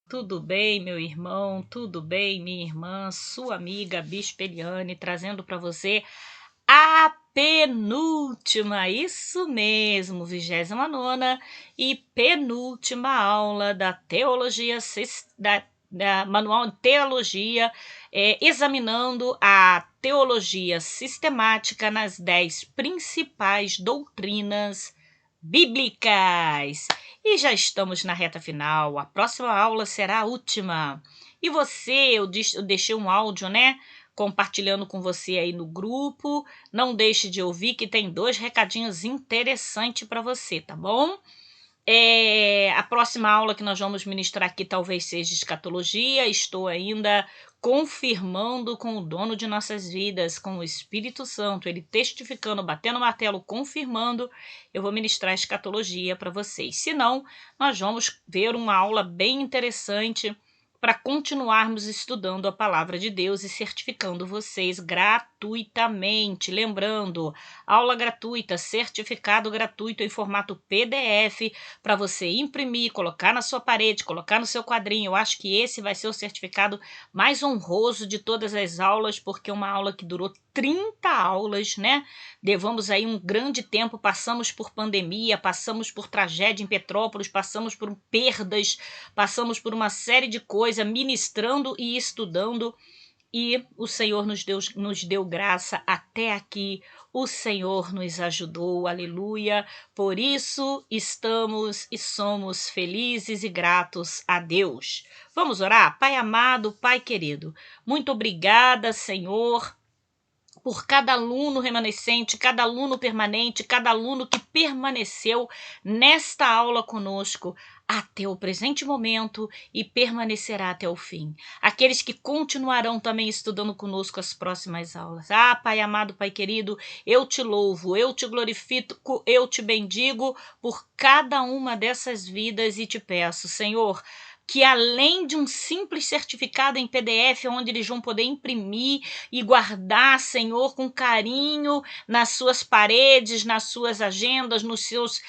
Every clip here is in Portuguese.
Tudo bem, meu irmão? Tudo bem, minha irmã? Sua amiga Bispa Eliane, trazendo para você a penúltima, isso mesmo, 29ª e penúltima aula da teologia, da Manual de Teologia, examinando a teologia sistemática nas 10 principais doutrinas bíblicas. E já estamos na reta final, a próxima aula será a última. E você, eu deixei um áudio, né? Compartilhando com você aí no grupo. Não deixe de ouvir que tem 2 recadinhos interessantes para você, tá bom? A próxima aula que nós vamos ministrar aqui talvez seja escatologia. Estou ainda confirmando com o dono de nossas vidas, com o Espírito Santo, ele testificando, batendo o martelo, confirmando. Eu vou ministrar escatologia para vocês. Se não, nós vamos ver uma aula bem interessante para continuarmos estudando a palavra de Deus e certificando vocês gratuitamente. Lembrando, aula gratuita, certificado gratuito em formato PDF para você imprimir, colocar na sua parede, colocar no seu quadrinho. Eu acho que esse vai ser o certificado mais honroso de todas as aulas, porque é uma aula que durou 30 aulas, né? Levamos aí um grande tempo, passamos por pandemia, passamos por tragédia em Petrópolis, passamos por perdas, passamos por uma série de coisas, ministrando e estudando, e o Senhor nos deu graça até aqui, o Senhor nos ajudou, aleluia. Por isso estamos e somos felizes e gratos a Deus. Vamos orar? Pai amado, Pai querido, muito obrigada, Senhor, por cada aluno remanescente, cada aluno permanente, cada aluno que permaneceu nesta aula conosco até o presente momento e permanecerá até o fim. Aqueles que continuarão também estudando conosco as próximas aulas. Pai amado, Pai querido, eu te louvo, eu te glorifico, eu te bendigo por cada uma dessas vidas e te peço, Senhor, que além de um simples certificado em PDF, onde eles vão poder imprimir e guardar, Senhor, com carinho nas suas paredes, nas suas agendas, nos seus,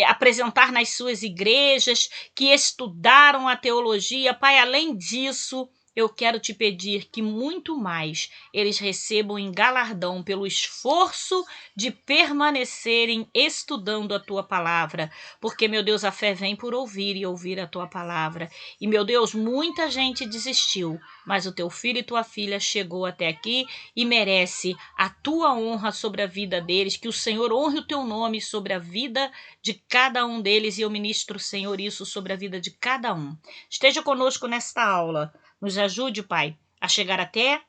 apresentar nas suas igrejas, que estudaram a teologia, Pai, além disso, eu quero te pedir que muito mais eles recebam em galardão pelo esforço de permanecerem estudando a tua palavra, porque, meu Deus, a fé vem por ouvir e ouvir a tua palavra. E, meu Deus, muita gente desistiu, mas o teu filho e tua filha chegou até aqui e merece a tua honra sobre a vida deles, que o Senhor honre o teu nome sobre a vida de cada um deles, e eu ministro, Senhor, isso sobre a vida de cada um. Esteja conosco nesta aula, nos ajude, Pai, a chegar até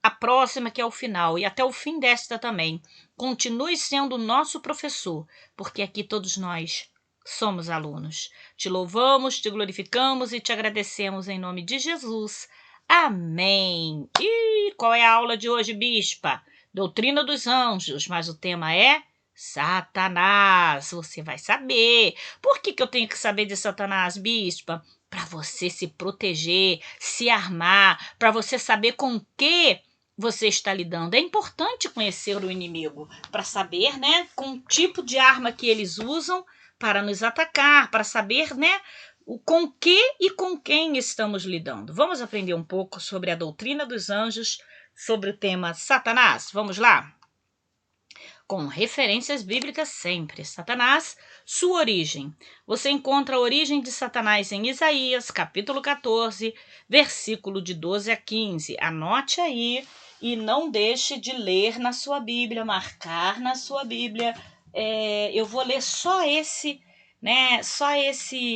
a próxima, que é o final, e até o fim desta também. Continue sendo o nosso professor, porque aqui todos nós somos alunos. Te louvamos, te glorificamos e te agradecemos em nome de Jesus. Amém. E qual é a aula de hoje, bispa? Doutrina dos anjos, mas o tema é Satanás. Você vai saber. Por que eu tenho que saber de Satanás, bispa? Para você se proteger, se armar, para você saber com que você está lidando. É importante conhecer o inimigo para saber, né, com o tipo de arma que eles usam para nos atacar, para saber, né, com que e com quem estamos lidando. Vamos aprender um pouco sobre a doutrina dos anjos, sobre o tema Satanás. Vamos lá? Com referências bíblicas sempre. Satanás, sua origem. Você encontra a origem de Satanás em Isaías, capítulo 14, versículo de 12 a 15. Anote aí e não deixe de ler na sua Bíblia, marcar na sua Bíblia. Eu vou ler só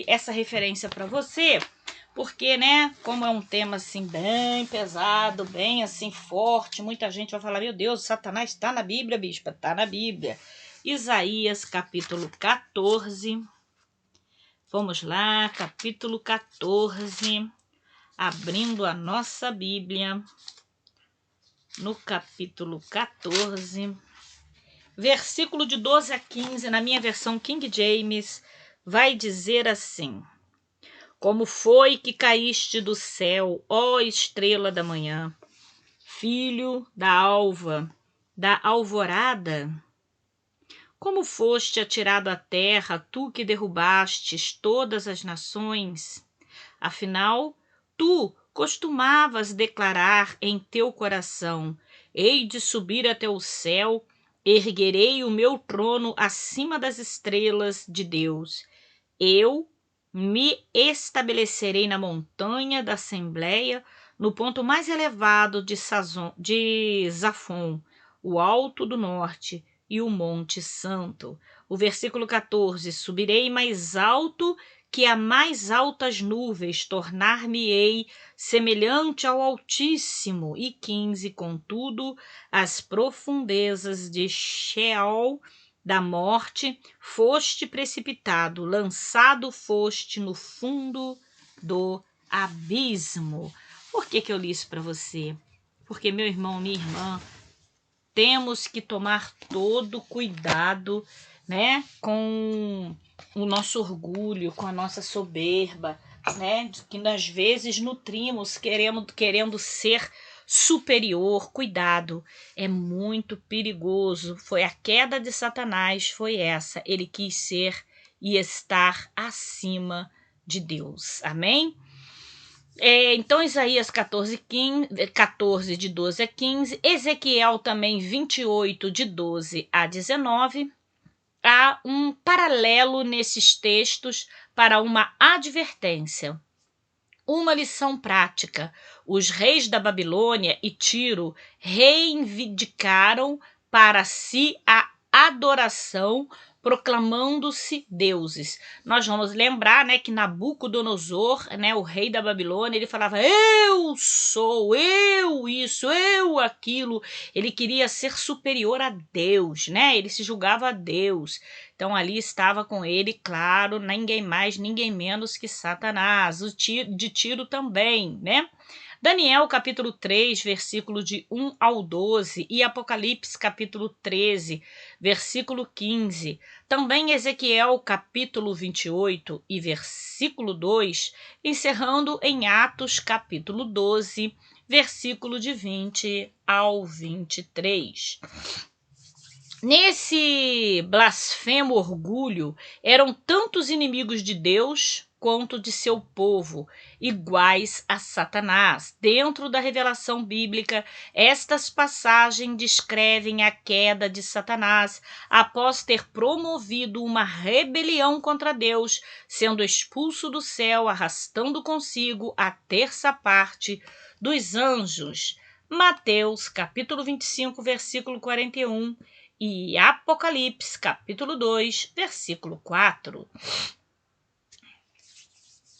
essa referência para você, porque, né, como é um tema assim bem pesado, bem assim forte, muita gente vai falar, meu Deus, Satanás está na Bíblia, bispa, está na Bíblia. Isaías, capítulo 14, vamos lá, capítulo 14, abrindo a nossa Bíblia, no capítulo 14, versículo de 12 a 15, na minha versão King James, vai dizer assim: Como foi que caíste do céu, ó estrela da manhã, filho da alva, da alvorada? Como foste atirado à terra, tu que derrubastes todas as nações? Afinal, tu costumavas declarar em teu coração: hei de subir até o céu, erguerei o meu trono acima das estrelas de Deus. Eu me estabelecerei na montanha da Assembleia, no ponto mais elevado de Zafon, o alto do norte e o Monte Santo. O versículo 14: subirei mais alto que a mais altas nuvens, tornar-me-ei semelhante ao Altíssimo. E 15: contudo, as profundezas de Sheol, da morte, foste precipitado, lançado foste no fundo do abismo. Por que eu li isso para você? Porque, meu irmão, minha irmã, temos que tomar todo cuidado, né, com o nosso orgulho, com a nossa soberba, né, que às vezes nutrimos querendo ser superior. Cuidado, é muito perigoso. Foi a queda de Satanás, foi essa. Ele quis ser e estar acima de Deus. Amém? Então, Isaías 14, de 12 a 15, Ezequiel também 28, de 12 a 19. Há um paralelo nesses textos para uma advertência, uma lição prática. Os reis da Babilônia e Tiro reivindicaram para si a adoração, proclamando-se deuses. Nós vamos lembrar, né, que Nabucodonosor, né, o rei da Babilônia, ele falava: eu sou, eu isso, eu aquilo. Ele queria ser superior a Deus, né? Ele se julgava a Deus. Então ali estava com ele, claro, ninguém mais, ninguém menos que Satanás, de Tiro também, né? Daniel capítulo 3, versículo de 1 ao 12 e Apocalipse capítulo 13, versículo 15. Também Ezequiel capítulo 28 e versículo 2, encerrando em Atos capítulo 12, versículo de 20 ao 23. Nesse blasfemo orgulho, eram tantos inimigos de Deus quanto de seu povo, iguais a Satanás. Dentro da revelação bíblica, estas passagens descrevem a queda de Satanás após ter promovido uma rebelião contra Deus, sendo expulso do céu, arrastando consigo a terça parte dos anjos. Mateus, capítulo 25, versículo 41, e Apocalipse, capítulo 2, versículo 4.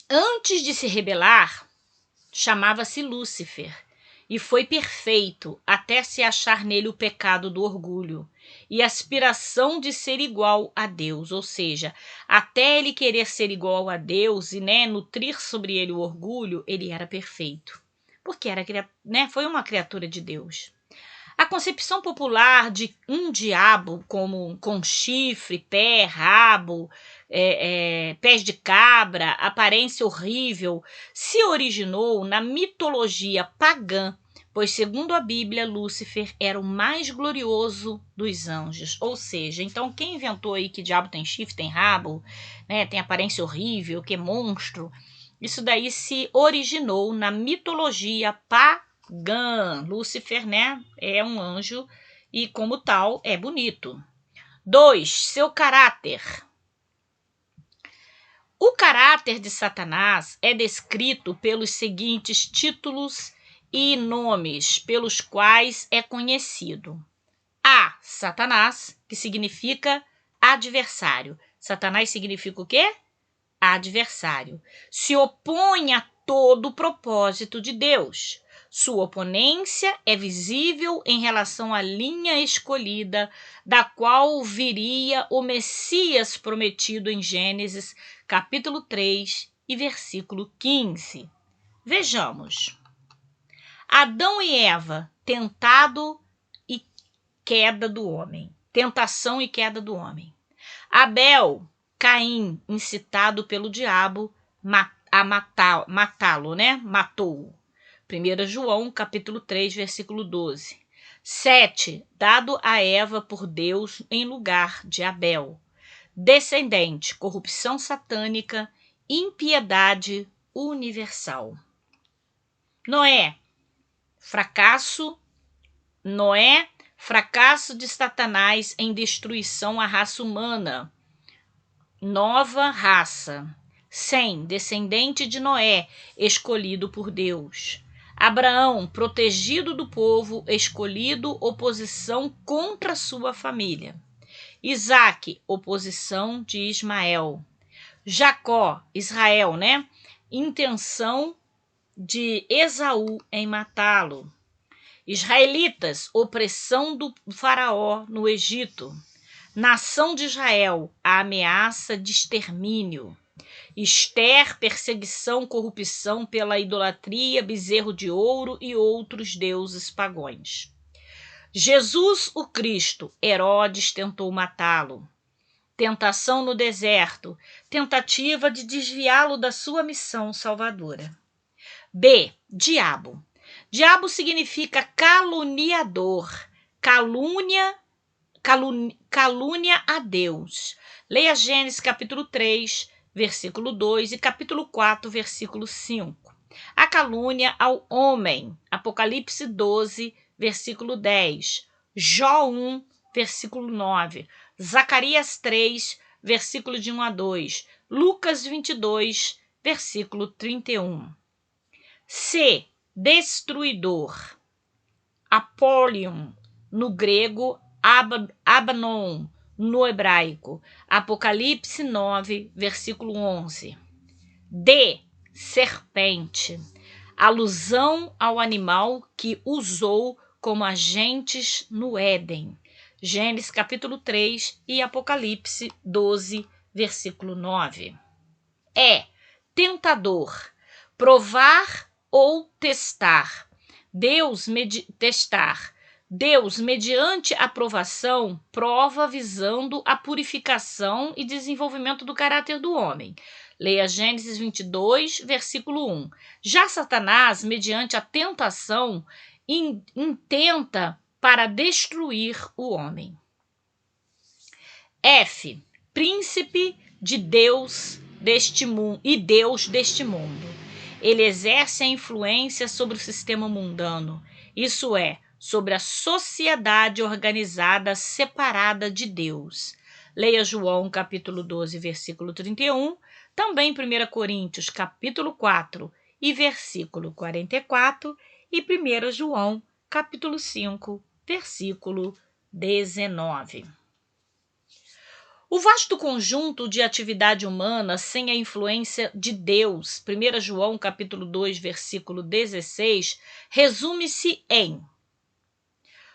Antes de se rebelar, chamava-se Lúcifer, e foi perfeito até se achar nele o pecado do orgulho e aspiração de ser igual a Deus, ou seja, até ele querer ser igual a Deus e, né, nutrir sobre ele o orgulho, ele era perfeito, porque foi uma criatura de Deus. A concepção popular de um diabo com chifre, pé, rabo, pés de cabra, aparência horrível, se originou na mitologia pagã, pois, segundo a Bíblia, Lúcifer era o mais glorioso dos anjos. Ou seja, então quem inventou aí que diabo tem chifre, tem rabo, né, tem aparência horrível, que é monstro, isso daí se originou na mitologia pagã. Lúcifer, né, é um anjo e, como tal, é bonito. 2. Seu caráter. O caráter de Satanás é descrito pelos seguintes títulos e nomes pelos quais é conhecido. A. Satanás, que significa adversário. Satanás significa o quê? Adversário. Se opõe a todo o propósito de Deus. Sua oponência é visível em relação à linha escolhida, da qual viria o Messias prometido em Gênesis, capítulo 3 e versículo 15. Vejamos. Adão e Eva, tentado e queda do homem. Tentação e queda do homem. Abel, Caim, incitado pelo diabo a matá-lo, né? Matou-o. 1 João, capítulo 3, versículo 12. 7. Dado a Eva por Deus em lugar de Abel. Descendente, corrupção satânica, impiedade universal. Noé, fracasso de Satanás em destruição à raça humana. Nova raça. Sem, descendente de Noé, escolhido por Deus. Abraão, protegido do povo, escolhido, oposição contra sua família. Isaac, oposição de Ismael. Jacó, Israel, intenção de Esaú em matá-lo. Israelitas, opressão do faraó no Egito. Nação de Israel, a ameaça de extermínio. Ester, perseguição, corrupção pela idolatria, bezerro de ouro e outros deuses pagãos. Jesus, o Cristo, Herodes tentou matá-lo. Tentação no deserto, tentativa de desviá-lo da sua missão salvadora. B. Diabo. Diabo significa caluniador, calúnia a Deus. Leia Gênesis capítulo 3, versículo 2 e capítulo 4, versículo 5. A calúnia ao homem. Apocalipse 12, versículo 10. Jó 1, versículo 9. Zacarias 3, versículo de 1 a 2. Lucas 22, versículo 31. C. Destruidor. Apollyon, no grego, Abaddon, no hebraico. Apocalipse 9, versículo 11. D. Serpente. Alusão ao animal que usou como agentes no Éden. Gênesis capítulo 3 e Apocalipse 12, versículo 9. E. Tentador. Provar ou testar. Deus, mediante aprovação, prova visando a purificação e desenvolvimento do caráter do homem. Leia Gênesis 22, versículo 1. Já Satanás, mediante a tentação, intenta para destruir o homem. F. Príncipe de Deus deste mundo e Deus deste mundo. Ele exerce a influência sobre o sistema mundano, isso é, sobre a sociedade organizada separada de Deus. Leia João capítulo 12, versículo 31, também 1 Coríntios capítulo 4 e versículo 44 e 1 João capítulo 5, versículo 19. O vasto conjunto de atividade humana sem a influência de Deus, 1 João capítulo 2, versículo 16, resume-se em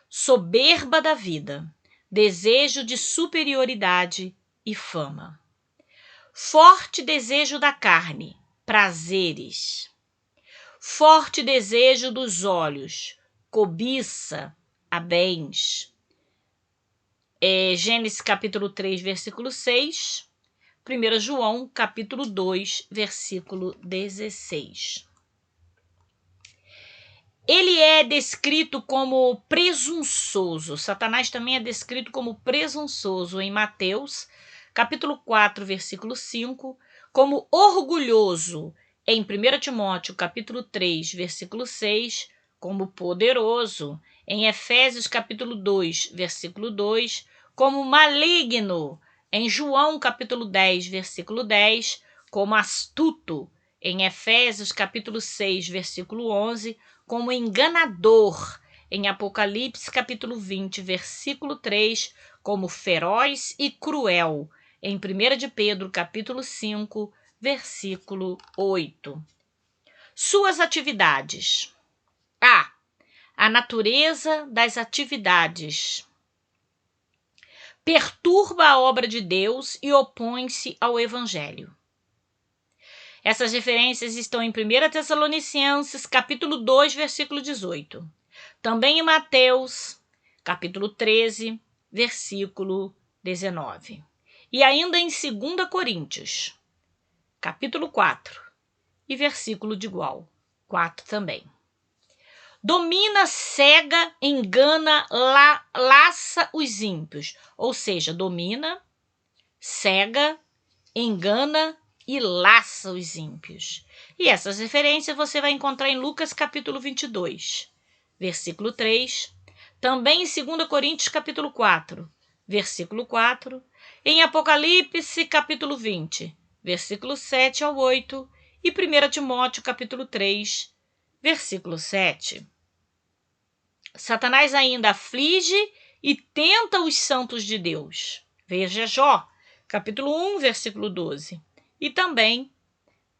soberba da vida, desejo de superioridade e fama. Forte desejo da carne, prazeres. Forte desejo dos olhos, cobiça a bens. Gênesis capítulo 3, versículo 6, 1 João capítulo 2, versículo 16. Ele é descrito como presunçoso. Satanás também é descrito como presunçoso em Mateus capítulo 4, versículo 5, como orgulhoso em 1 Timóteo capítulo 3, versículo 6, como poderoso em Efésios capítulo 2, versículo 2, como maligno em João capítulo 10, versículo 10, como astuto em Efésios capítulo 6, versículo 11, como enganador em Apocalipse capítulo 20, versículo 3, como feroz e cruel em 1 de Pedro capítulo 5, versículo 8. Suas atividades. A natureza das atividades. Perturba a obra de Deus e opõe-se ao Evangelho. Essas referências estão em 1 Tessalonicenses, capítulo 2, versículo 18. Também em Mateus, capítulo 13, versículo 19. E ainda em 2 Coríntios, capítulo 4, e versículo de igual 4 também. Domina, cega, engana, laça os ímpios. Ou seja, domina, cega, engana e laça os ímpios. E essas referências você vai encontrar em Lucas capítulo 22, versículo 3, também em 2 Coríntios capítulo 4, versículo 4, em Apocalipse capítulo 20, versículo 7 ao 8, e 1 Timóteo capítulo 3, versículo 7. Satanás ainda aflige e tenta os santos de Deus. Veja Jó, capítulo 1, versículo 12. E também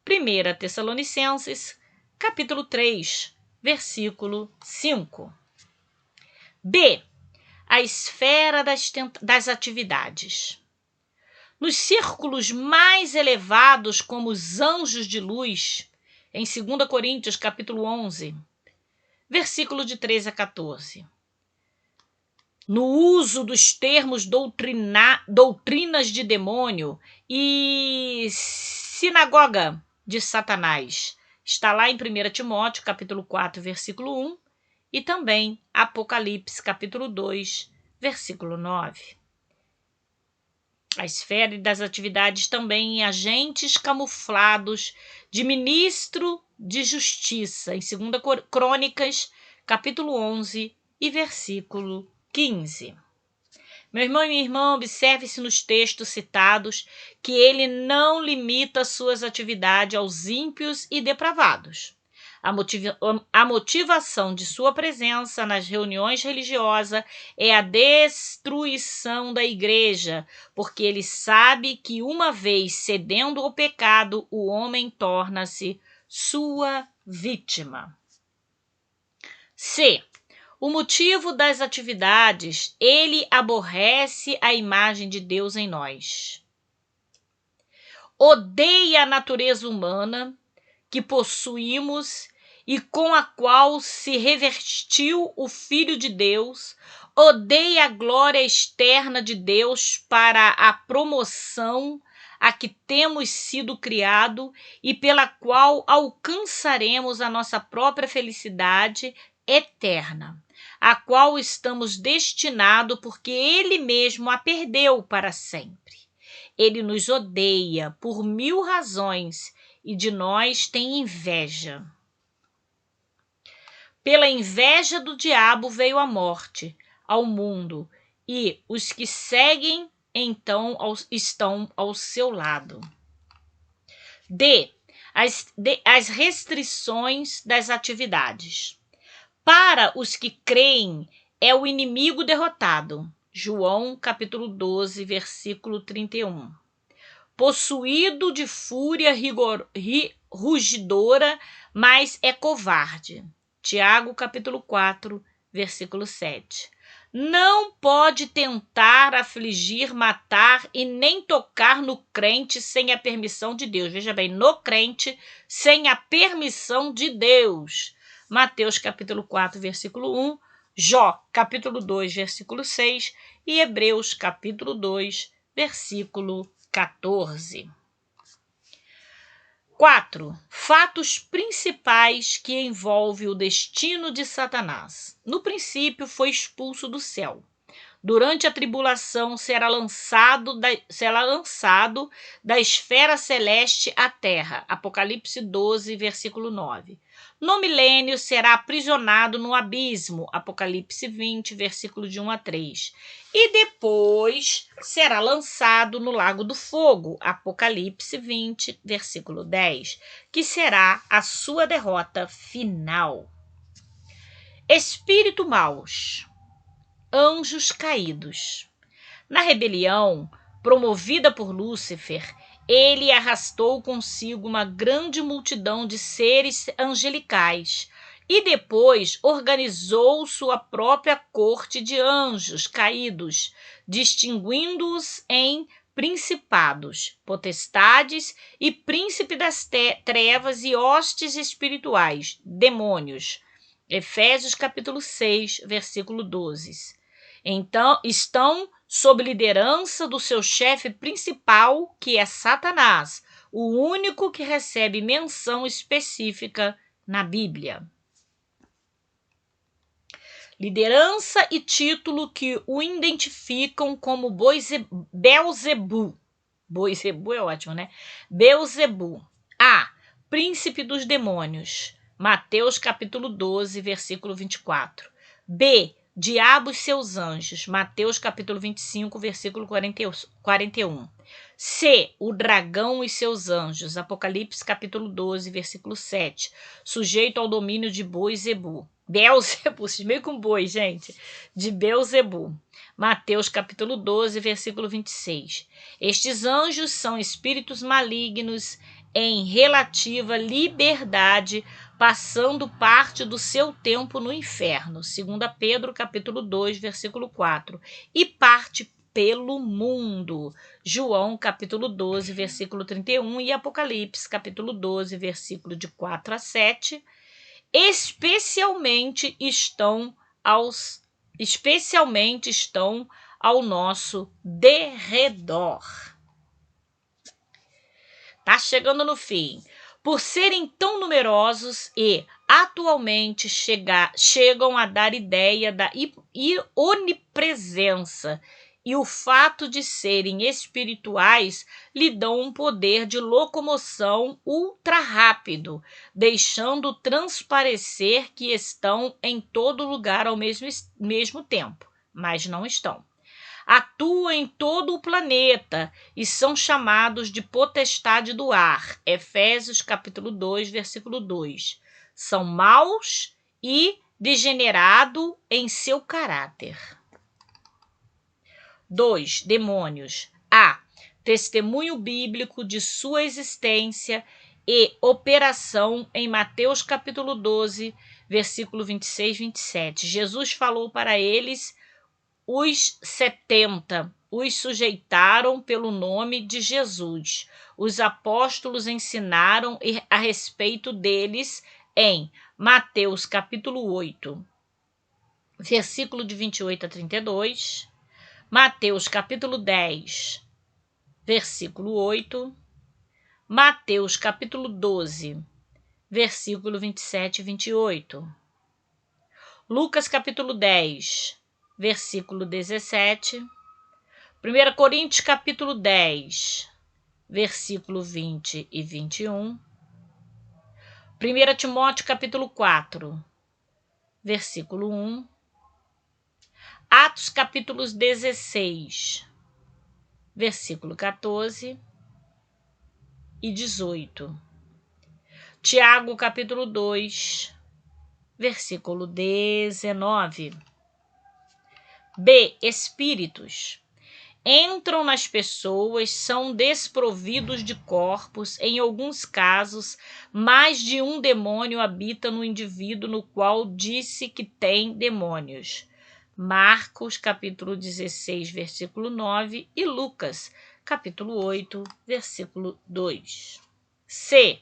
1 Tessalonicenses, capítulo 3, versículo 5. B. A esfera das atividades. Nos círculos mais elevados, como os anjos de luz, em 2 Coríntios, capítulo 11, versículo de 13 a 14. No uso dos termos doutrinas de demônio e sinagoga de Satanás. Está lá em 1 Timóteo, capítulo 4, versículo 1, e também Apocalipse, capítulo 2, versículo 9. A esfera das atividades também em agentes camuflados de ministro de justiça, em 2 Crônicas, capítulo 11 e versículo 15. Meu irmão e minha irmã, observe-se nos textos citados que ele não limita suas atividades aos ímpios e depravados. A motivação de sua presença nas reuniões religiosas é a destruição da igreja, porque ele sabe que uma vez cedendo ao pecado, o homem torna-se sua vítima. C. O motivo das atividades, ele aborrece a imagem de Deus em nós. Odeia a natureza humana que possuímos e com a qual se revestiu o Filho de Deus, odeia a glória externa de Deus para a promoção a que temos sido criados e pela qual alcançaremos a nossa própria felicidade eterna, a qual estamos destinados porque Ele mesmo a perdeu para sempre. Ele nos odeia por 1000 razões e de nós tem inveja. Pela inveja do diabo veio a morte ao mundo, e os que seguem então estão ao seu lado. D. As restrições das atividades. Para os que creem, é o inimigo derrotado. João capítulo 12, versículo 31. Possuído de fúria rugidora, mas é covarde. Tiago, capítulo 4, versículo 7. Não pode tentar afligir, matar e nem tocar no crente sem a permissão de Deus. Veja bem, no crente sem a permissão de Deus. Mateus, capítulo 4, versículo 1, Jó, capítulo 2, versículo 6 e Hebreus, capítulo 2, versículo 14. 4. Fatos principais que envolvem o destino de Satanás. No princípio, foi expulso do céu. Durante a tribulação, será lançado da esfera celeste à terra. Apocalipse 12, versículo 9. No milênio, será aprisionado no abismo. Apocalipse 20, versículo de 1 a 3. E depois será lançado no lago do fogo. Apocalipse 20, versículo 10. Que será a sua derrota final. Espírito maus. Anjos caídos. Na rebelião, promovida por Lúcifer, ele arrastou consigo uma grande multidão de seres angelicais e depois organizou sua própria corte de anjos caídos, distinguindo-os em principados, potestades e príncipe das trevas e hostes espirituais, demônios. Efésios capítulo 6, versículo 12. Então, estão sob liderança do seu chefe principal, que é Satanás, o único que recebe menção específica na Bíblia. Liderança e título que o identificam como Beelzebu. Beelzebu é ótimo, né? Beelzebu. A. príncipe dos demônios. Mateus capítulo 12, versículo 24. B, diabo e seus anjos. Mateus capítulo 25, versículo 41. C, o dragão e seus anjos. Apocalipse capítulo 12, versículo 7. Sujeito ao domínio de Beelzebu. Beelzebu, meio com boi, gente. De Beelzebu. Mateus capítulo 12, versículo 26. Estes anjos são espíritos malignos em relativa liberdade, passando parte do seu tempo no inferno. 2 Pedro capítulo 2, versículo 4. E parte pelo mundo. João capítulo 12, versículo 31 e Apocalipse capítulo 12, versículo de 4 a 7. Especialmente estão ao nosso derredor. Tá chegando no fim. Por serem tão numerosos e atualmente chegam a dar ideia da onipresença, e o fato de serem espirituais lhe dão um poder de locomoção ultra rápido, deixando transparecer que estão em todo lugar ao mesmo tempo, mas não estão. Atuam em todo o planeta e são chamados de potestade do ar. Efésios capítulo 2, versículo 2. São maus e degenerados em seu caráter. 2. Demônios. A. Testemunho bíblico de sua existência e operação em Mateus capítulo 12, versículo 26 e 27. Jesus falou para eles, os 70 os sujeitaram pelo nome de Jesus. Os apóstolos ensinaram a respeito deles em Mateus capítulo 8, versículo de 28 a 32, Mateus capítulo 10, versículo 8, Mateus capítulo 12, versículo 27 e 28, Lucas capítulo 10, versículo 17, 1 Coríntios capítulo 10, versículo 20 e 21, 1 Timóteo capítulo 4, versículo 1, Atos capítulo 16, versículo 14 e 18, Tiago capítulo 2, versículo 19. B. Espíritos. Entram nas pessoas, são desprovidos de corpos. Em alguns casos, mais de um demônio habita no indivíduo no qual disse que tem demônios. Marcos, capítulo 16, versículo 9 e Lucas, capítulo 8, versículo 2. C.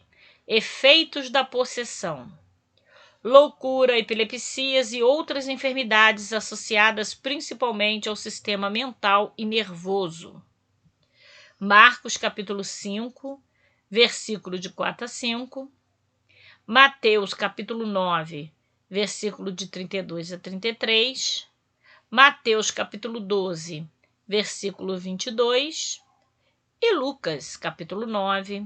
Efeitos da possessão. Loucura, epilepsias e outras enfermidades associadas principalmente ao sistema mental e nervoso. Marcos, capítulo 5, versículo de 4 a 5. Mateus, capítulo 9, versículo de 32 a 33. Mateus, capítulo 12, versículo 22. E Lucas, capítulo 9,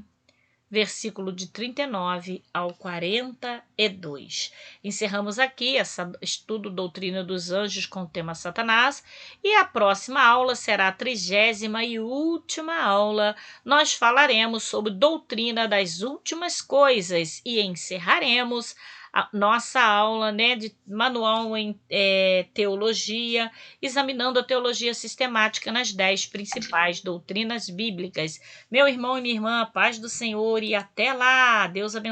versículo de 39 ao 42. Encerramos aqui esse estudo Doutrina dos Anjos com o tema Satanás, e a próxima aula será a 30ª e última aula. Nós falaremos sobre doutrina das últimas coisas e encerraremos a nossa aula, de manual em teologia, examinando a teologia sistemática nas 10 principais doutrinas bíblicas. Meu irmão e minha irmã, paz do Senhor e até lá! Deus abençoe.